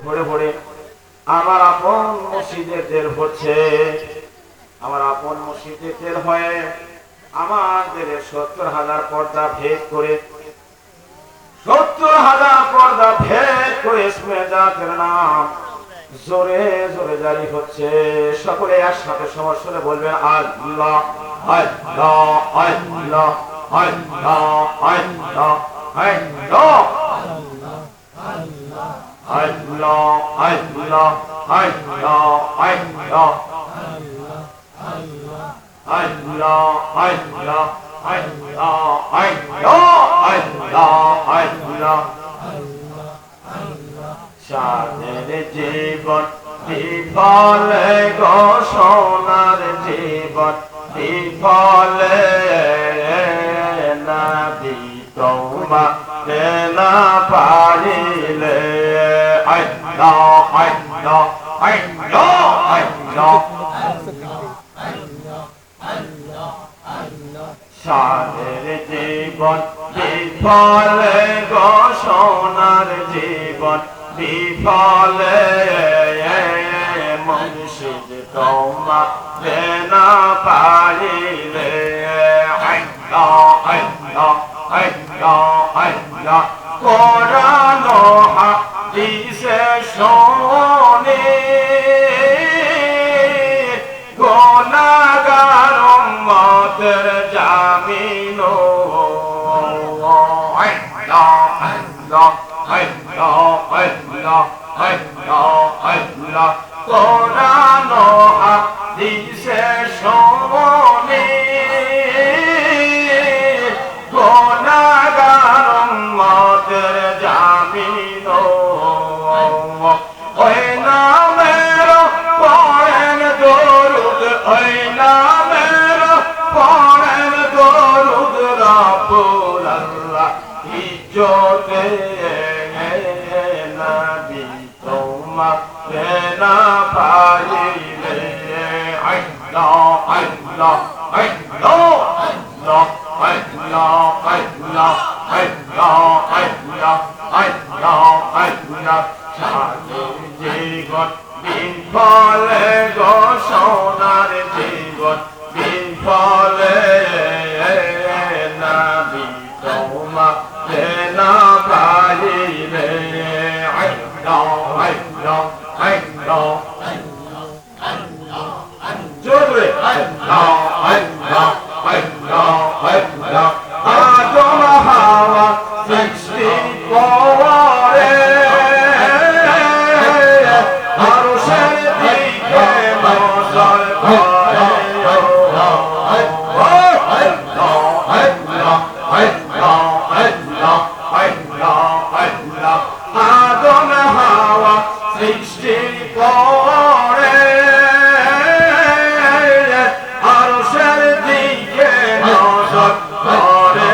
ভরে ভরে আমার আপন মসজিদে তেল হচ্ছে, আমার আপন মসজিদে তেল হয়ে আমাদের 70,000 পর্দা ভেদ করে 70,000 পর্দা ভেদ করে ইসমে জাতের নাম জোরে জোরে জারি হচ্ছে। সকলে একসাথে সমস্যা বলবেন আল্লাহ আল্লাহ আল্লাহ আল্লাহ আল্লাহ আল্লাহ আল্লাহ আল্লাহ আল্লাহ আল্লাহ আল্লাহ আল্লাহ সাদের জীবন বিফলে গো সোনার জীবন বিফলে নবী তোমাকে না পাইলে আল্লাহ আল্লাহ আল্লাহ আল্লাহ সাদের জীবন বিফলে গো সোনার জীবন বিফলে মুর্শিদ তোমাকে না পাইলে আল্লাহ আল্লাহ আল্লাহ আল্লাহ কোরআন হাদিসে শুনে গুনাহগার উম্মতের জামিন আল্লাহ আল্লাহ আল্লাহ আল্লাহ আল্লাহ আল্লাহ কোরআন হাদিসে শুনে গুনাহগার উম্মতের জামিন ওই নামের পড়েন দরুদ ওই নামের পড়েন দরুদ রাব্বুল আল্লাহ ইজ্জতে নবী তোমাকে না পাইলে আল্লাহ আল্লাহ আল্লাহ আল্লাহ আল্লাহ আল্লাহ আল্লাহ আল্লাহ আল্লাহ আল্লাহ সাদের জীবন বিফলে গো সোনার জীবন বিফলে নবী তোমাকে না পাইলে আল্লাহ আল্লাহ আল্লাহ জোরে আল্লাহ আল্লাহ আল্লাহ আল্লাহ আদম হাওয়া সৃষ্টি করে আরশের দিকে নজর করে আল্লাহ আল্লাহ আল্লাহ আল্লাহ আল্লাহ আল্লাহ আদম হাওয়া সৃষ্টি করে আরশের দিকে নজর করে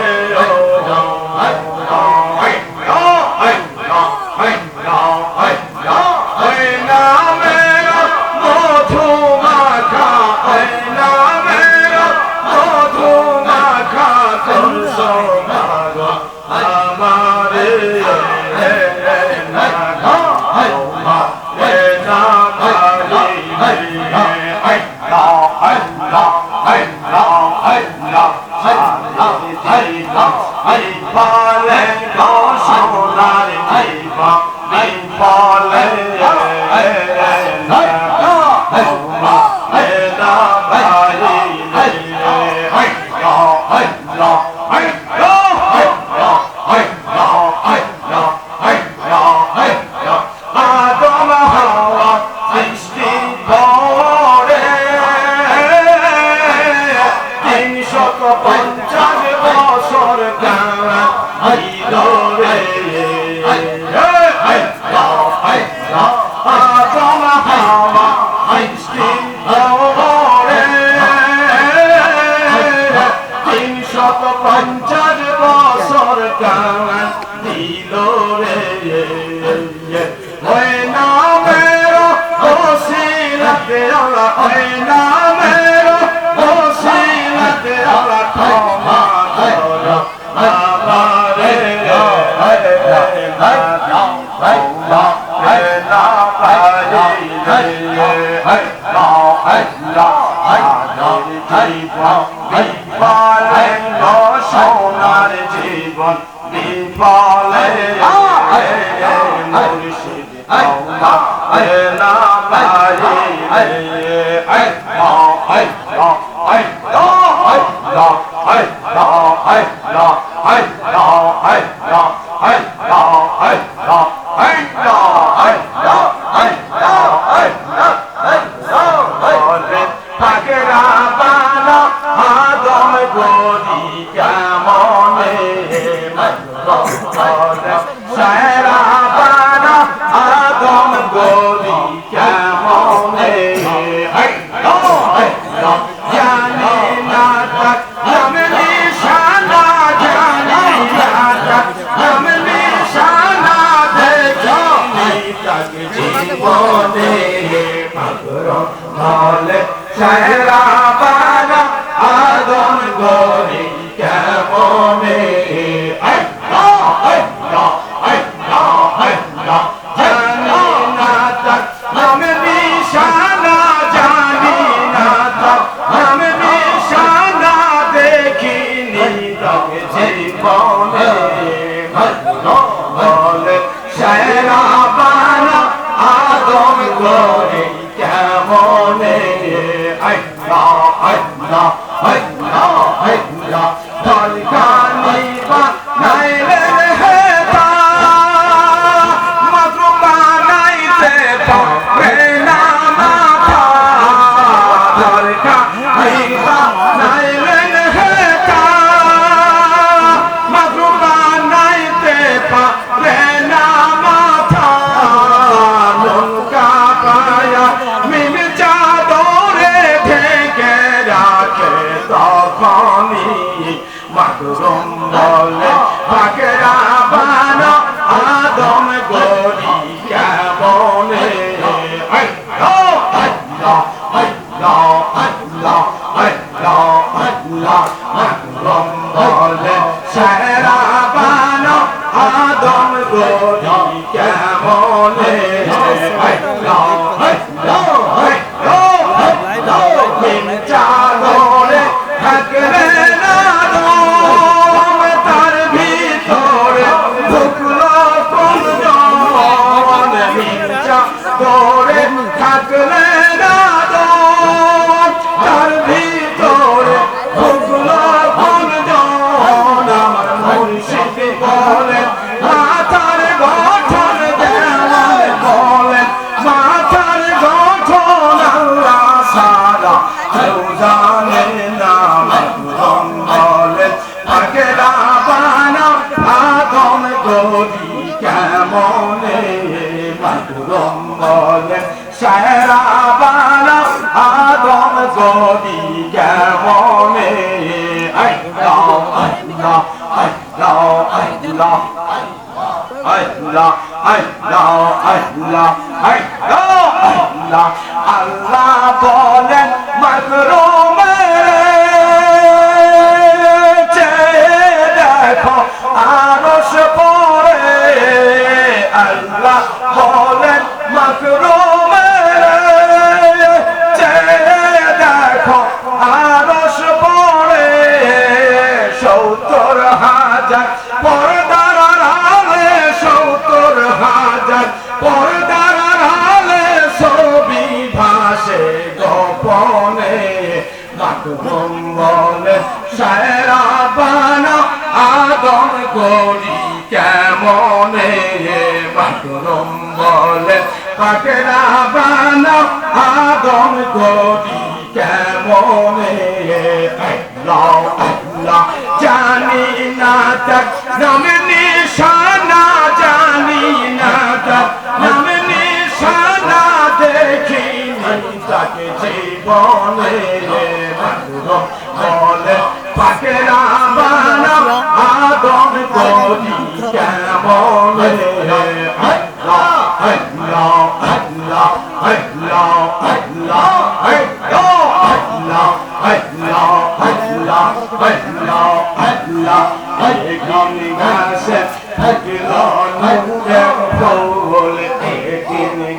না পাইলে জীবন বিফলে সোনার জীবন বিফলে মুর্শিদ না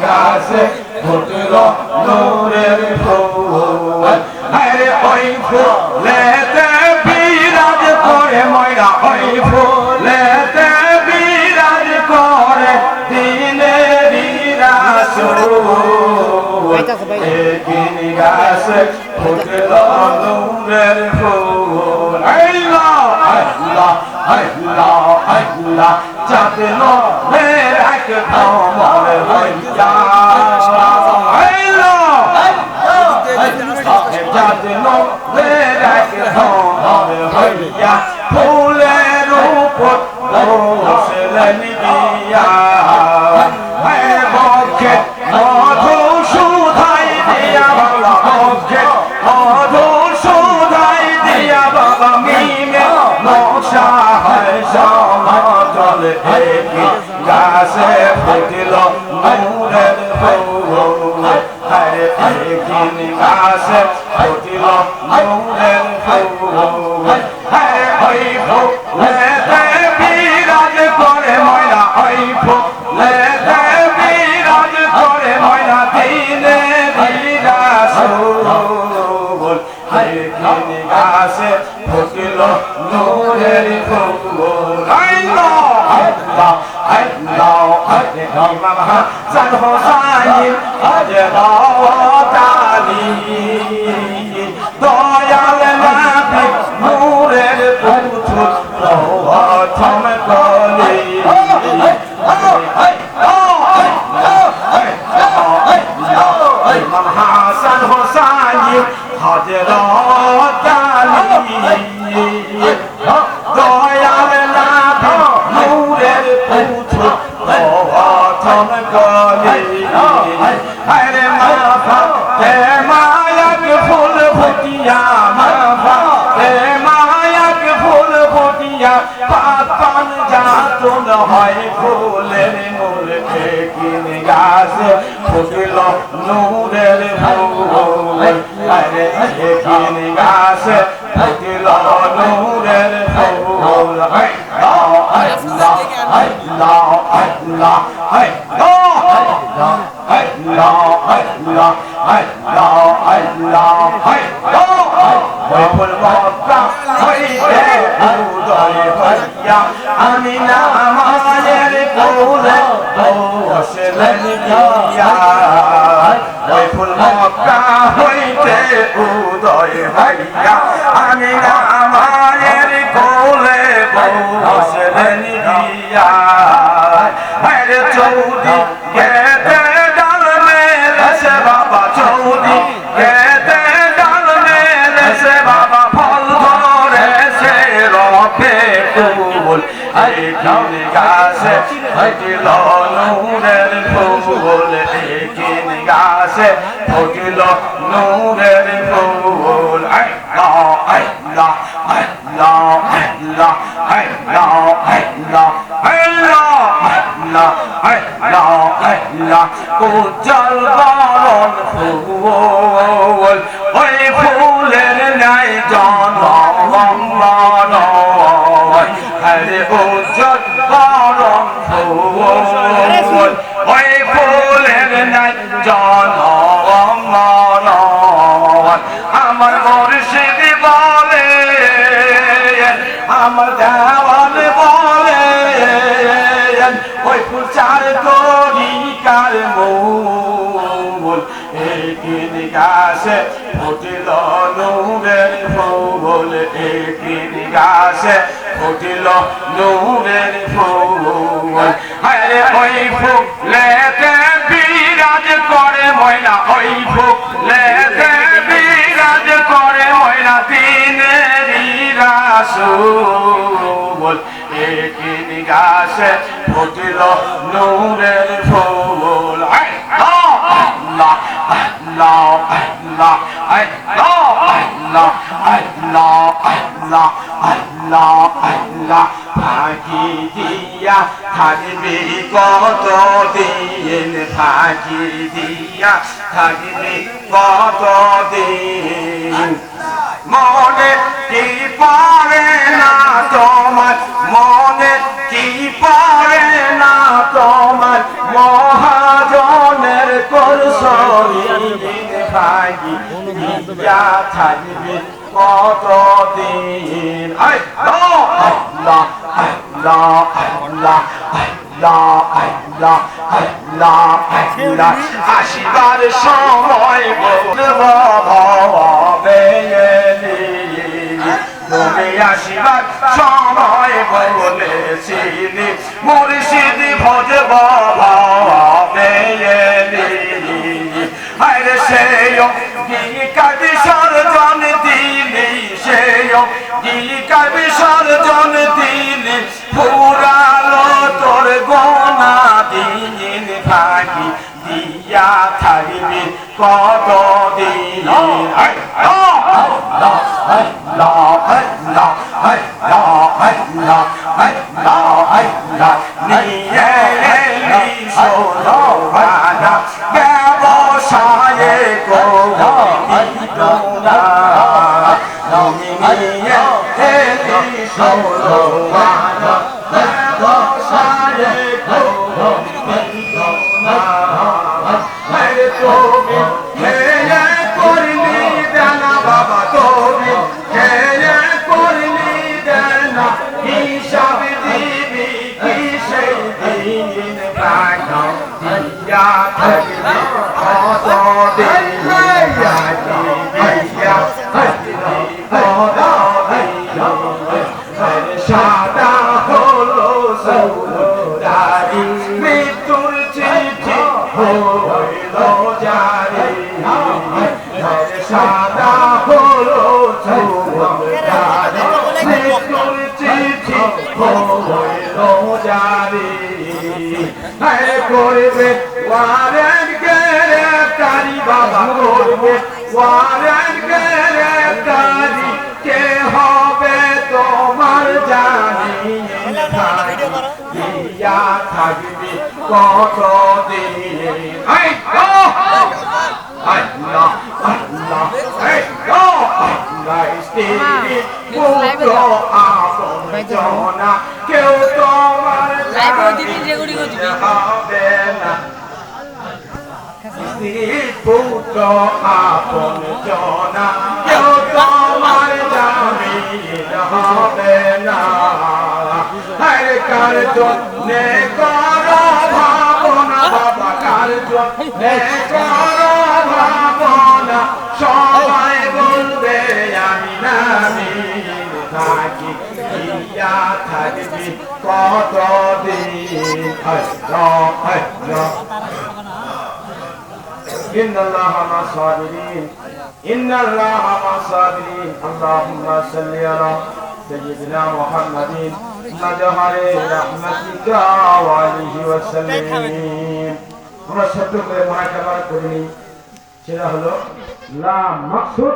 গাছে ফুটলো নূরের ফুল আরে ওই ফুলেতে বিরাজ করে ময়না ওই ফুলেতে বিরাজ করে দিনেরই রাসূল একিন গাছে ফুটলো নূরের ফুল আল্লাহ আল্লাহ আল্লাহ আল্লাহ জানো এক কমল হইয়া জানো এক কমল হইয়া ফুলের উপর বসলেন গিয়া মুখে মধু সুধাই দিয়া বাবা মুখে মধু সুধাই দিয়া বাবা মিমে নকশা হয় সমতল একিন গাছে ফুটিল নূরের ফুল আরে একিন গাছে ফুটিল নূরের ফুল আরে ওই ফুলেতে বিরাজ করে ময়না ওই ফুলেতে বিরাজ করে ময়না দিনেরই রাসূল একিন গাছে ফুটিল নূরের ফুল আল্লাহ আল্লাহ আল্লাহ ইমাম হাসান হোসাইন হযরতালি দয়াল নবী নূরের পুতুল প্রথম কলি ইমাম হাসান হোসাইন হযরতালি দয়াল নবী নূরের পুতুল প্রথম কলি আরে মাফা তে মায়াক ফুল ফুটিয়া মাফা তে মায়াক ফুল ফুটিয়া পাতান জাতুন হয় ফুলের মূল একিন গাছে ফুটিল নূরের ফুল আরে একিন গাছে ফুটিল নূরের ফুল আল্লাহ আল্লাহ আল্লাহ আল্লাহ আল্লাহ আল্লাহ আল্লাহ আল্লাহ ওই ফুল মক্কা হইতে উদয় হইয়া আমিনা মায়ের কোলে বসলেন গিয়া ওই ফুল মক্কা হইতে উদয় হইয়া আমিনা মায়ের কোলে বসলেন গিয়া আরে চৌদি গেতে ডাল মেরেছে বাবা চৌদি গেতে ডাল মেরেছে বাবা ফল ধরেছে রবে ফুল একিন গাছে ফুটিল নূরের ফুল একিন গাছে ফুটিল নূরের ফুল আল্লাহ আল্লাহ আল্লাহ আল্লাহ আল্লাহ আল্লাহ আল্লাহ আল্লাহ আল্লাহ উজ্জ্বল বরণ ফুল ওই ফুলের নাই জনমন আরে উজ্জ্বল বরণ ফুল ওই ফুলের নাই জনমন আমার মুর্শিদ বলে আমার দেওয়ান বলে ওই ফুল চার তরিকার মূল একিন গাছে ফুটিল নূরের ফুল একিন গাছে ফুটিল নূরের ফুল আরে ওই ফুলেতে বিরাজ করে ময়না ওই ফুলেতে বিরাজ করে ময়না দিনেরই রাসূল একিন গাছে ফুটিল নূরের ফুল আল্লাহ আল্লাহ আল্লাহ আল্লাহ আল্লাহ আল্লাহ আল্লাহ আল্লাহ আল্লাহ ফাঁকি দিয়া থাকবি কতদিন ফাঁকি দিয়া থাকবি কতদিন মনে কি পারে না তোমার মনে কি পারে না তোমার মহাজনে শরীর ভাগি দিয়া থাকবে কতদিন। আল্লাহ আল্লাহ আল্লাহ আল্লাহ আল্লাহ আল্লাহ আল্লাহ আল্লাহ আসিবার সময় বলবে তুমি আসিবার সময় বলেছিলি মুর্শিদ ভজব ভাবে আরে সেও গীতিকা বিসর্জন দিলি সেও গীতিকা বিসর্জন দিলি পুরালো তোর গোনা দিন ভাগি দিয়া থাকবি কতদিন। নিয়ে ব্যবসায়ে সাদা হলো সৌদারি মৃত্যুর চিঠি হইল জারি সাদা হলো সৌদারি মৃত্যুর চিঠি হইল জারি করবে ওয়ারেন্ট গ্রেফতারি বাবা করবে ওয়ারেন্ট গ্রেফতারি কে হবে তোমার জানি দিয়া থাকবি কতদিন। আল্লাহ আল্লাহ স্ত্রী পুত্র আপন জনা কেউ তোমার হবে না। স্ত্রী পুত্র আপন জনা কেউ তোমার জামিন হবে না। কার জন্যে করো ভাবনা বাবা কার জন্যে করো ভাবনা সবাই বলবে আমি নামি থাকি দিয়া থাকবি কতদিন। إن الله مع الصابرين إن الله مع الصابرين اللهم صل على سيدنا محمد مظهر رحمتك وعليه وسلم। আমরা শব্দ করে মুরাকাবা করি সেটা হলো লা মাকসুদ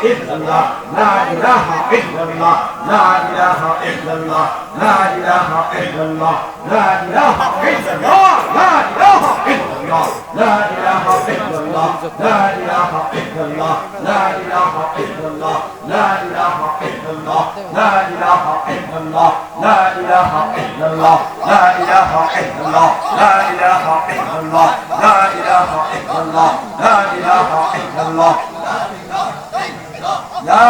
ইল্লাল্লাহ লা ইলাহা ইল্লাল্লাহ লা ইলাহা ইল্লাল্লাহ লা ইলাহা ইল্লাল্লাহ লা ইলাহা ইল্লাল্লাহ লা ইলাহা ইল্লাল্লাহ লা ইলাহা ইল্লাল্লাহ লা ইলাহা ইল্লাল্লাহ লা ইলাহা ইল্লাল্লাহ লা ইলাহা ইল্লাল্লাহ লা ইলাহা ইল্লাল্লাহ লা ইলাহা ইল্লাল্লাহ লা ইলাহা ইল্লাল্লাহ লা ইলাহা ইল্লাল্লাহ লা ইলাহা ইল্লাল্লাহ লা ইলাহা ইল্লাল্লাহ লা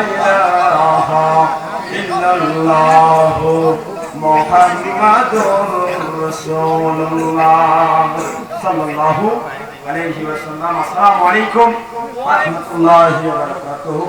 ইলাহা ইল্লাল্লাহ মুহাম্মাদুর রাসূলুল্লাহ সাল্লাল্লাহু আলাইহি ওয়াসাল্লাম। আসসালামু আলাইকুম ওয়া রাহমাতুল্লাহি ওয়া বারাকাতুহু।